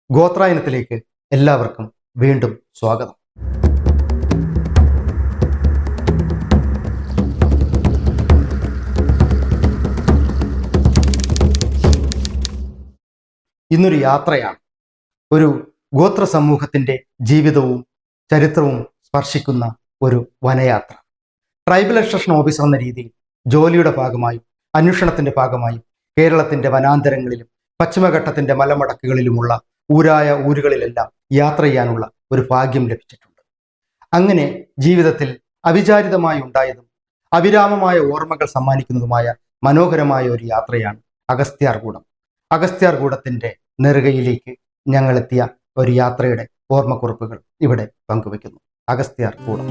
ഗോത്രായനത്തിലേക്ക് എല്ലാവർക്കും വീണ്ടും സ്വാഗതം. ഇന്നൊരു യാത്രയാണ്. ഒരു ഗോത്ര സമൂഹത്തിന്റെ ജീവിതവും ചരിത്രവും സ്പർശിക്കുന്ന ഒരു വനയാത്ര. ട്രൈബൽ എക്സ്റ്റൻഷൻ ഓഫീസർ എന്ന രീതിയിൽ ജോലിയുടെ ഭാഗമായും അന്വേഷണത്തിന്റെ ഭാഗമായും കേരളത്തിന്റെ വനാന്തരങ്ങളിലും പശ്ചിമഘട്ടത്തിന്റെ മലമടക്കുകളിലുമുള്ള ഊരായ ഊരുകളിലെല്ലാം യാത്ര ചെയ്യാനുള്ള ഒരു ഭാഗ്യം ലഭിച്ചിട്ടുണ്ട്. അങ്ങനെ ജീവിതത്തിൽ അവിചാരിതമായി ഉണ്ടായതും അവിരാമമായ ഓർമ്മകൾ സമ്മാനിക്കുന്നതുമായ മനോഹരമായ ഒരു യാത്രയാണ് അഗസ്ത്യാർകൂടം. അഗസ്ത്യാർകൂടത്തിന്റെ നെറുകയിലേക്ക് ഞങ്ങളെത്തിയ ഒരു യാത്രയുടെ ഓർമ്മക്കുറിപ്പുകൾ ഇവിടെ പങ്കുവയ്ക്കുന്നു. അഗസ്ത്യാർകൂടം.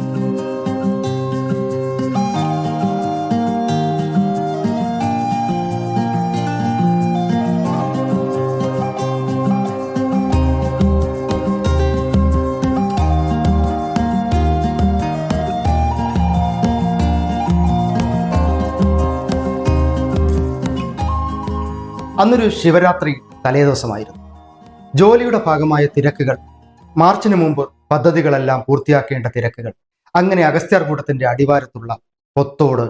അന്നൊരു ശിവരാത്രി തലേദിവസമായിരുന്നു. ജോലിയുടെ ഭാഗമായ തിരക്കുകൾ, മാർച്ചിന് മുമ്പ് പദ്ധതികളെല്ലാം പൂർത്തിയാക്കേണ്ട തിരക്കുകൾ. അങ്ങനെ അഗസ്ത്യാർകൂടത്തിന്റെ അടിവാരത്തുള്ള പൊത്തോട്,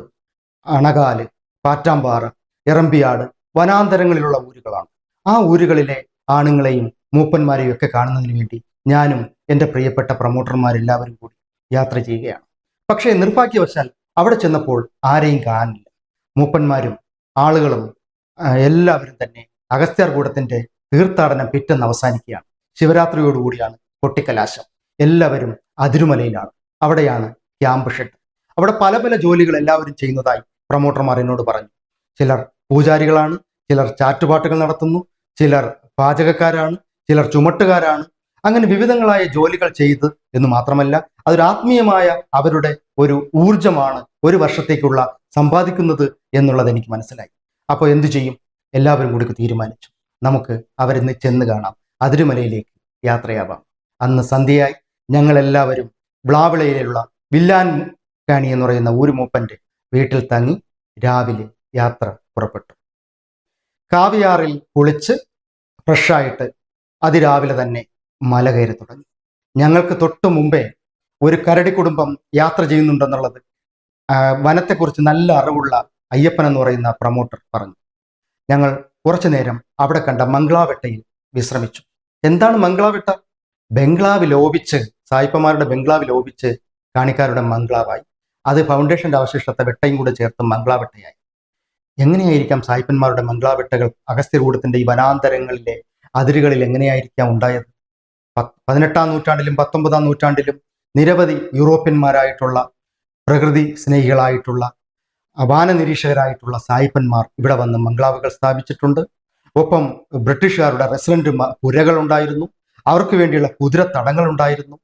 അണകാല്, പാറ്റാമ്പാറ, എറമ്പിയാട് വനാന്തരങ്ങളിലുള്ള ഊരുകളാണ്. ആ ഊരുകളിലെ ആണുങ്ങളെയും മൂപ്പന്മാരെയും ഒക്കെ കാണുന്നതിന് വേണ്ടി ഞാനും എൻ്റെ പ്രിയപ്പെട്ട പ്രൊമോട്ടർമാരെല്ലാവരും കൂടി യാത്ര ചെയ്യുകയാണ്. പക്ഷേ നിർഭാഗ്യവശാൽ അവിടെ ചെന്നപ്പോൾ ആരെയും കാണാനില്ല. മൂപ്പന്മാരും ആളുകളും എല്ലാവരും തന്നെ അഗസ്ത്യാർകൂടത്തിന്റെ തീർത്ഥാടനം പിറ്റെന്ന് അവസാനിക്കുകയാണ്. ശിവരാത്രിയോടുകൂടിയാണ് കൊട്ടിക്കലാശം. എല്ലാവരും അതിരുമലയിലാണ്. അവിടെയാണ് ക്യാമ്പ് ഷെഡ്. അവിടെ പല പല ജോലികൾ എല്ലാവരും ചെയ്യുന്നതായി പ്രൊമോട്ടർമാർ എന്നോട് പറഞ്ഞു. ചിലർ പൂജാരികളാണ്, ചിലർ ചാറ്റുപാട്ടുകൾ നടത്തുന്നു, ചിലർ പാചകക്കാരാണ്, ചിലർ ചുമട്ടുകാരാണ്. അങ്ങനെ വിവിധങ്ങളായ ജോലികൾ ചെയ്ത് എന്ന് മാത്രമല്ല, അതൊരു ആത്മീയമായ അവരുടെ ഒരു ഊർജമാണ് ഒരു വർഷത്തേക്കുള്ള സമ്പാദിക്കുന്നത് എന്നുള്ളത് എനിക്ക് മനസ്സിലായി. അപ്പോൾ എന്തു ചെയ്യും? എല്ലാവരും കൂടി തീരുമാനിച്ചു, നമുക്ക് അവരിന്ന് ചെന്ന് കാണാം, അതിരുമലയിലേക്ക് യാത്രയാവാം. അന്ന് സന്ധ്യയായി. ഞങ്ങളെല്ലാവരും വ്ളാവിളയിലുള്ള വില്ലാൻ കാണി എന്ന് പറയുന്ന ഊരുമൂപ്പന്റെ വീട്ടിൽ തങ്ങി രാവിലെ യാത്ര പുറപ്പെട്ടു. കാവിയാറിൽ കുളിച്ച് ഫ്രഷായിട്ട് അതിരാവിലെ തന്നെ മല കയറി തുടങ്ങി. ഞങ്ങൾക്ക് തൊട്ടു മുമ്പേ ഒരു കരടി കുടുംബം യാത്ര ചെയ്യുന്നുണ്ടെന്നുള്ളത് വനത്തെക്കുറിച്ച് നല്ല അറിവുള്ള അയ്യപ്പൻ എന്ന് പറയുന്ന പ്രൊമോട്ടർ പറഞ്ഞു. ഞങ്ങൾ കുറച്ചു നേരം അവിടെ കണ്ട മംഗ്ലാവെട്ടയിൽ വിശ്രമിച്ചു. എന്താണ് മംഗ്ലാവെട്ട? ബംഗ്ലാവ് ലോപിച്ച്, സായിപ്പന്മാരുടെ ബംഗ്ലാവ് ലോപിച്ച് കാണിക്കാരുടെ മംഗ്ലാവായി. അത് ഫൗണ്ടേഷന്റെ അവശിഷ്ടത്തെ വെട്ടയും കൂടെ ചേർത്ത് മംഗ്ലാവെട്ടയായി. എങ്ങനെയായിരിക്കാം സായിപ്പന്മാരുടെ മംഗ്ലാവെട്ടകൾ അഗസ്ത്യകൂടത്തിന്റെ ഈ വനാന്തരങ്ങളിലെ അതിരുകളിൽ എങ്ങനെയായിരിക്കാം ഉണ്ടായത്? 18-ാം നൂറ്റാണ്ടിലും 19-ാം നൂറ്റാണ്ടിലും നിരവധി യൂറോപ്യന്മാരായിട്ടുള്ള പ്രകൃതി സ്നേഹികളായിട്ടുള്ള വാന നിരീക്ഷകരായിട്ടുള്ള സായിപ്പന്മാർ ഇവിടെ വന്ന് മംഗ്ലാവുകൾ സ്ഥാപിച്ചിട്ടുണ്ട്. ഒപ്പം ബ്രിട്ടീഷുകാരുടെ റെസിഡന്റ് പുരകളുണ്ടായിരുന്നു, അവർക്ക് വേണ്ടിയുള്ള കുതിരത്തടങ്ങൾ ഉണ്ടായിരുന്നു.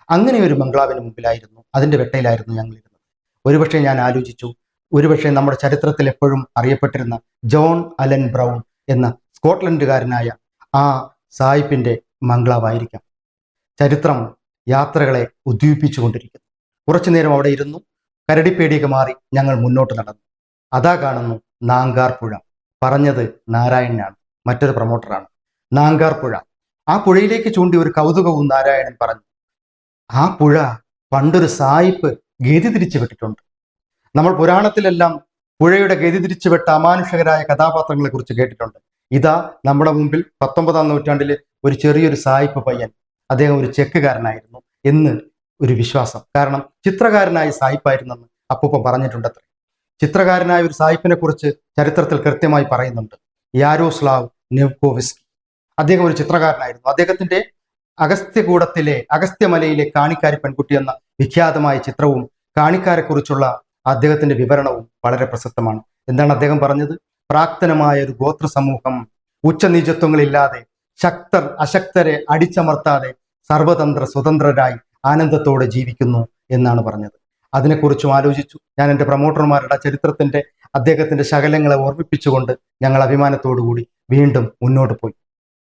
അങ്ങനെ ഒരു മംഗ്ലാവിന് മുമ്പിലായിരുന്നു, അതിന്റെ വെട്ടയിലായിരുന്നു ഞങ്ങളിരുന്നത്. ഒരുപക്ഷെ ഞാൻ ആലോചിച്ചു, ഒരുപക്ഷെ നമ്മുടെ ചരിത്രത്തിൽ എപ്പോഴും അറിയപ്പെട്ടിരുന്ന ജോൺ അലൻ ബ്രൗൺ എന്ന സ്കോട്ട്ലൻഡുകാരനായ ആ സായിപ്പിന്റെ മംഗ്ലാവായിരിക്കാം. ചരിത്രം യാത്രകളെ ഉദ്ദീപിച്ചുകൊണ്ടിരിക്കുന്നു. കുറച്ചു നേരം അവിടെ ഇരുന്നു. കരടിപ്പേടിയൊക്കെ മാറി ഞങ്ങൾ മുന്നോട്ട് നടന്നു. അതാ കാണുന്നു നാങ്കാർ പുഴ. പറഞ്ഞത് നാരായണനാണ്, മറ്റൊരു പ്രൊമോട്ടറാണ്. നാങ്കാർ പുഴ. ആ പുഴയിലേക്ക് ചൂണ്ടി ഒരു കൗതുകവും നാരായണൻ പറഞ്ഞു. ആ പുഴ പണ്ടൊരു സായിപ്പ് ഗതി തിരിച്ചു വിട്ടിട്ടുണ്ട്. നമ്മൾ പുരാണത്തിലെല്ലാം പുഴയുടെ ഗതി തിരിച്ചു വിട്ട അമാനുഷകരായ കഥാപാത്രങ്ങളെ കുറിച്ച് കേട്ടിട്ടുണ്ട്. ഇതാ നമ്മുടെ മുമ്പിൽ 19-ാം നൂറ്റാണ്ടിലെ ഒരു ചെറിയൊരു സായിപ്പ് പയ്യൻ. അദ്ദേഹം ഒരു ചെക്കുകാരനായിരുന്നു എന്ന് ഒരു വിശ്വാസം. കാരണം ചിത്രകാരനായ സായിപ്പായിരുന്നെന്ന് അപ്പൂപ്പൻ പറഞ്ഞിട്ടുണ്ടത്രേ. ചിത്രകാരനായ ഒരു സായിപ്പിനെ കുറിച്ച് ചരിത്രത്തിൽ കൃത്യമായി പറയുന്നുണ്ട്. യാരോസ്ലാവ് നെവ്കോവിസ്കി. അദ്ദേഹം ഒരു ചിത്രകാരനായിരുന്നു. അദ്ദേഹത്തിന്റെ അഗസ്ത്യകൂടത്തിലെ അഗസ്ത്യമലയിലെ കാണിക്കാരി പെൺകുട്ടി എന്ന വിഖ്യാതമായ ചിത്രവും കാണിക്കാരെക്കുറിച്ചുള്ള അദ്ദേഹത്തിന്റെ വിവരണവും വളരെ പ്രസക്തമാണ്. എന്താണ് അദ്ദേഹം പറഞ്ഞത്? പ്രാക്തനമായ ഒരു ഗോത്ര സമൂഹം ഉച്ചനീചത്വങ്ങളില്ലാതെ ശക്തർ അശക്തരെ അടിച്ചമർത്താതെ സർവതന്ത്ര സ്വതന്ത്രരായി ആനന്ദത്തോടെ ജീവിക്കുന്നു എന്നാണ് പറഞ്ഞത്. അതിനെക്കുറിച്ചും ആലോചിച്ചു. ഞാൻ എൻ്റെ പ്രൊമോട്ടർമാരുടെ ചരിത്രത്തിന്റെ അദ്ദേഹത്തിന്റെ ശകലങ്ങളെ ഓർമ്മിപ്പിച്ചുകൊണ്ട് ഞങ്ങൾ അഭിമാനത്തോടുകൂടി വീണ്ടും മുന്നോട്ട് പോയി.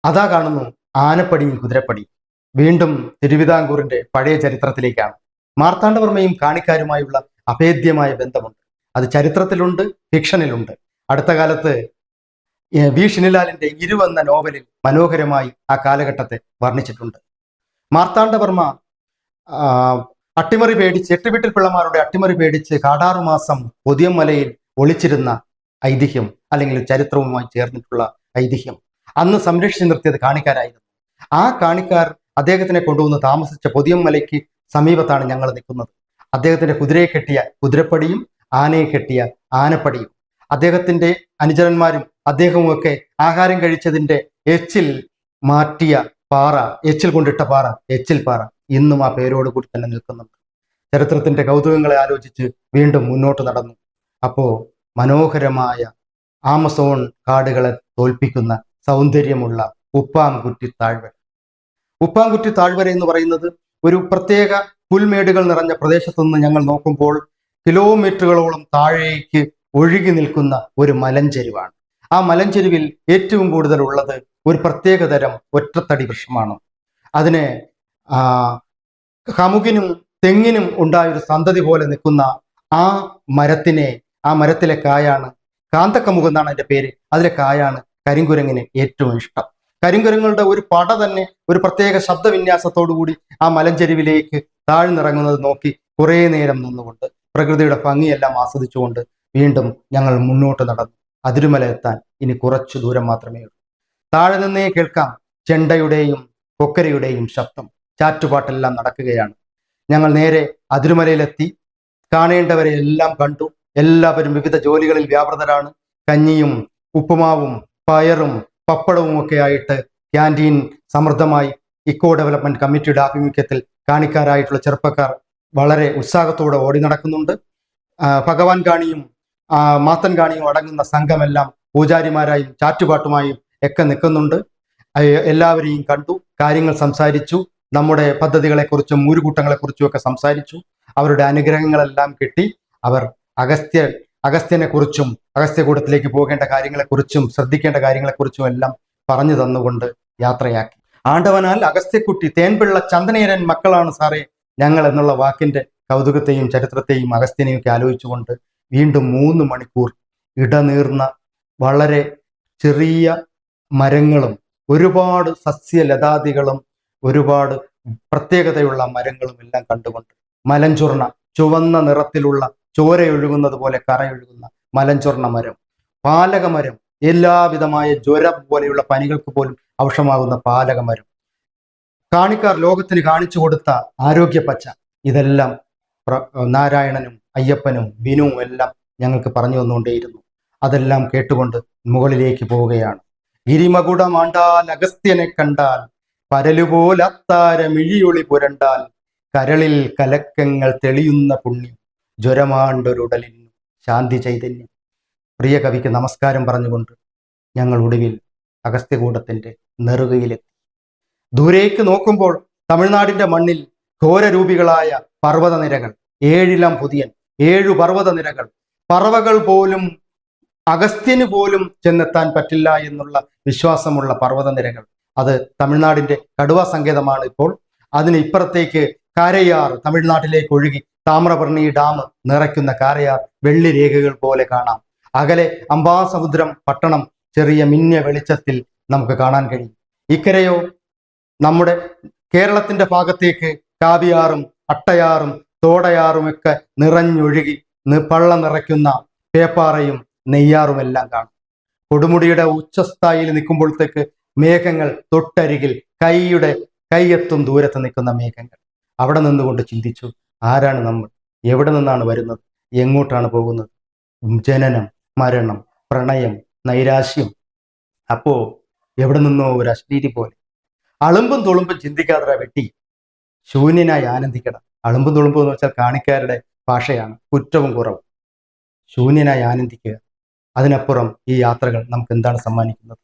അതാ കാണുന്നു ആനപ്പടിയും കുതിരപ്പടിയും. വീണ്ടും തിരുവിതാംകൂറിന്റെ പഴയ ചരിത്രത്തിലേക്കാണ്. മാർത്താണ്ഡവർമ്മയും കാണിക്കാരുമായുള്ള അഭേദ്യമായ ബന്ധമുണ്ട്. അത് ചരിത്രത്തിലുണ്ട്, ഫിക്ഷനിലുണ്ട്. അടുത്ത കാലത്ത് വി ഷിനിലാലിന്റെ ഇരുവെന്ന നോവലിൽ മനോഹരമായി ആ കാലഘട്ടത്തെ വർണ്ണിച്ചിട്ടുണ്ട്. മാർത്താണ്ഡവർമ്മ ആ, അട്ടിമറി പേടിച്ച് എട്ടുവീട്ടിൽ പിള്ളമാരുടെ അട്ടിമറി പേടിച്ച് കാടാറുമാസം പൊതിയമ്മലയിൽ ഒളിച്ചിരുന്ന ഐതിഹ്യം അല്ലെങ്കിൽ ചരിത്രവുമായി ചേർന്നിട്ടുള്ള ഐതിഹ്യം അന്ന് സംരക്ഷിച്ചു നിർത്തിയത് കാണിക്കാരായിരുന്നു. ആ കാണിക്കാർ അദ്ദേഹത്തിനെ കൊണ്ടുവന്ന് താമസിച്ച പൊതിയമ്മലയ്ക്ക് സമീപത്താണ് ഞങ്ങൾ നിൽക്കുന്നത്. അദ്ദേഹത്തിന്റെ കുതിരയെ കെട്ടിയ കുതിരപ്പടിയും ആനയെ കെട്ടിയ ആനപ്പടിയും അദ്ദേഹത്തിന്റെ അനുചരന്മാരും അദ്ദേഹവും ഒക്കെ ആഹാരം കഴിച്ചതിന്റെ എച്ചിൽ മാറ്റിയ പാറ, എച്ചിൽ കൊണ്ടിട്ട പാറ, എച്ചിൽ പാറ ഇന്നും ആ പേരോട് കൂടി തന്നെ നിൽക്കുന്നുണ്ട്. ചരിത്രത്തിന്റെ കൗതുകങ്ങളെ ആലോചിച്ച് വീണ്ടും മുന്നോട്ട് നടന്നു. അപ്പോ മനോഹരമായ ആമസോൺ കാടുകളെ തോൽപ്പിക്കുന്ന സൗന്ദര്യമുള്ള ഉപ്പാംകുറ്റി താഴ്വര. ഉപ്പാംകുറ്റി താഴ്വര എന്ന് പറയുന്നത് ഒരു പ്രത്യേക പുൽമേടുകൾ നിറഞ്ഞ പ്രദേശത്തു നിന്ന് ഞങ്ങൾ നോക്കുമ്പോൾ കിലോമീറ്ററുകളോളം താഴേക്ക് ഒഴുകി നിൽക്കുന്ന ഒരു മലഞ്ചെരുവാണ്. ആ മലഞ്ചെരുവിൽ ഏറ്റവും കൂടുതൽ ഉള്ളത് ഒരു പ്രത്യേകതരം ഒറ്റത്തടി വൃക്ഷമാണ്. അതിന് കമുകിനും തെങ്ങിനും ഉണ്ടായൊരു സന്തതി പോലെ നിൽക്കുന്ന ആ മരത്തിലെ കായാണ് കാന്തക്കമുക് എന്നാണ് അതിന്റെ പേര്. അതിലെ കായാണ് കരിങ്കുരങ്ങിന് ഏറ്റവും ഇഷ്ടം. കരിങ്കുരങ്ങളുടെ ഒരു പട തന്നെ ഒരു പ്രത്യേക ശബ്ദവിന്യാസത്തോടു കൂടി ആ മലഞ്ചെരുവിലേക്ക് താഴ്ന്നിറങ്ങുന്നത് നോക്കി കുറേ നേരം നിന്നുകൊണ്ട് പ്രകൃതിയുടെ ഭംഗിയെല്ലാം ആസ്വദിച്ചുകൊണ്ട് വീണ്ടും ഞങ്ങൾ മുന്നോട്ട് നടന്നു. അതിരുമല എത്താൻ ഇനി കുറച്ചു ദൂരം മാത്രമേ ഉള്ളൂ. താഴെ നിന്നേ കേൾക്കാം ചെണ്ടയുടെയും കൊക്കരയുടെയും ശബ്ദം. ചാറ്റുപാട്ടെല്ലാം നടക്കുകയാണ്. ഞങ്ങൾ നേരെ അതിരുമലയിലെത്തി. കാണേണ്ടവരെ എല്ലാം കണ്ടു. എല്ലാവരും വിവിധ ജോലികളിൽ വ്യാപൃതരാണ്. കഞ്ഞിയും ഉപ്പുമാവും പയറും പപ്പടവും ഒക്കെ ആയിട്ട് ക്യാൻറ്റീൻ സമൃദ്ധമായി ഇക്കോ ഡെവലപ്മെന്റ് കമ്മിറ്റിയുടെ ആഭിമുഖ്യത്തിൽ കാണിക്കാരായിട്ടുള്ള ചെറുപ്പക്കാർ വളരെ ഉത്സാഹത്തോടെ ഓടി നടക്കുന്നുണ്ട്. ഭഗവാൻ കാണിയും മാത്തൻ കാണിയും അടങ്ങുന്ന സംഘമെല്ലാം പൂജാരിമാരായും ചാറ്റുപാട്ടുമായും ഒക്കെ നിൽക്കുന്നുണ്ട്. എല്ലാവരെയും കണ്ടു, കാര്യങ്ങൾ സംസാരിച്ചു, നമ്മുടെ പദ്ധതികളെക്കുറിച്ചും ഊരുകൂട്ടങ്ങളെക്കുറിച്ചും ഒക്കെ സംസാരിച്ചു. അവരുടെ അനുഗ്രഹങ്ങളെല്ലാം കിട്ടി. അവർ അഗസ്ത്യനെ കുറിച്ചും അഗസ്ത്യകൂടത്തിലേക്ക് പോകേണ്ട കാര്യങ്ങളെക്കുറിച്ചും ശ്രദ്ധിക്കേണ്ട കാര്യങ്ങളെക്കുറിച്ചും എല്ലാം പറഞ്ഞു തന്നുകൊണ്ട് യാത്രയാക്കി. ആണ്ടവനാൽ അഗസ്ത്യക്കുട്ടി തേൻപിള്ള ചന്ദനേരൻ മക്കളാണ് സാറേ ഞങ്ങൾ എന്നുള്ള വാക്കിന്റെ കൗതുകത്തെയും ചരിത്രത്തെയും അഗസ്ത്യനെയും ഒക്കെ ആലോചിച്ചുകൊണ്ട് വീണ്ടും 3 മണിക്കൂർ ഇടനീർന്ന വളരെ ചെറിയ മരങ്ങളും ഒരുപാട് സസ്യലതാദികളും ഒരുപാട് പ്രത്യേകതയുള്ള മരങ്ങളും എല്ലാം കണ്ടുകൊണ്ട് മലഞ്ചുർണ, ചുവന്ന നിറത്തിലുള്ള ചോരയൊഴുകുന്നത് പോലെ കറയൊഴുകുന്ന മലഞ്ചുർണ മരം, പാലകമരം, എല്ലാവിധമായ ജ്വരം പോലെയുള്ള പനികൾക്ക് പോലും ഔഷധമാകുന്ന പാലകമരം, കാണിക്കാർ ലോകത്തിന് കാണിച്ചു കൊടുത്ത ആരോഗ്യപ്പച്ച, ഇതെല്ലാം നാരായണനും അയ്യപ്പനും ബിനുവും എല്ലാം ഞങ്ങൾക്ക് പറഞ്ഞു തന്നുകൊണ്ടേയിരുന്നു. അതെല്ലാം കേട്ടുകൊണ്ട് മുകളിലേക്ക് പോവുകയാണ്. ഗിരിമകുട മാണ്ടാൽ അഗസ്ത്യനെ കണ്ടാൽ പരലുപോലത്താര മിഴിയൊളി പുരണ്ടാൽ കരളിൽ കലക്കങ്ങൾ തെളിയുന്ന പുണ്യം ജ്വരമാണ്ടൊരുടലിന് ശാന്തി ചൈതന്യം. പ്രിയ കവിക്ക് നമസ്കാരം പറഞ്ഞുകൊണ്ട് ഞങ്ങൾ ഒടുവിൽ അഗസ്ത്യകൂടത്തിന്റെ നെറുകയിലെത്തി. ദൂരേക്ക് നോക്കുമ്പോൾ തമിഴ്നാടിന്റെ മണ്ണിൽ ഘോരരൂപികളായ പർവ്വതനിരകൾ, 7 പുതിയൻ, 7 പർവ്വതനിരകൾ, പറവകൾ പോലും അഗസ്ത്യന് പോലും ചെന്നെത്താൻ പറ്റില്ല എന്നുള്ള വിശ്വാസമുള്ള പർവ്വതനിരകൾ. അത് തമിഴ്നാടിന്റെ കടുവാ സങ്കേതമാണ് ഇപ്പോൾ. അതിന് ഇപ്പുറത്തേക്ക് കാരയാർ തമിഴ്നാട്ടിലേക്ക് ഒഴുകി താമ്രപർണി ഡാം നിറയ്ക്കുന്ന കാരയാർ വെള്ളി രേഖകൾ പോലെ കാണാം. അകലെ അംബാസമുദ്രം പട്ടണം ചെറിയ മിന്നിയ വെളിച്ചത്തിൽ നമുക്ക് കാണാൻ കഴിയും. ഇക്കരയോ നമ്മുടെ കേരളത്തിന്റെ ഭാഗത്തേക്ക് കാവിയാറും അട്ടയാറും തോടയാറുമൊക്കെ നിറഞ്ഞൊഴുകി പള്ള നിറയ്ക്കുന്ന പേപ്പാറയും നെയ്യാറുമെല്ലാം കാണും. കൊടുമുടിയുടെ ഉച്ചസ്ഥായിയിൽ നിൽക്കുമ്പോഴത്തേക്ക് മേഘങ്ങൾ തൊട്ടരികിൽ കൈയെത്തും ദൂരത്ത് നിൽക്കുന്ന മേഘങ്ങൾ. അവിടെ നിന്നുകൊണ്ട് ചിന്തിച്ചു, ആരാണ് നമ്മൾ, എവിടെ നിന്നാണ് വരുന്നത്, എങ്ങോട്ടാണ് പോകുന്നത്? ജനനം, മരണം, പ്രണയം, നൈരാശ്യം. അപ്പോ എവിടെ നിന്നോ ഒരു അശ്ലീതി പോലെ അളുമ്പും തുളുമ്പും ചിന്തിക്കാതെ വെട്ടി ശൂന്യനായി ആനന്ദിക്കണം. അളുമ്പും തുളുമ്പും എന്ന് വെച്ചാൽ കാണിക്കാരുടെ ഭാഷയാണ്, കുറ്റവും കുറവും. ശൂന്യനായി ആനന്ദിക്കുക. അതിനപ്പുറം ഈ യാത്രകൾ നമുക്ക് എന്താണ് സമ്മാനിക്കുന്നത്?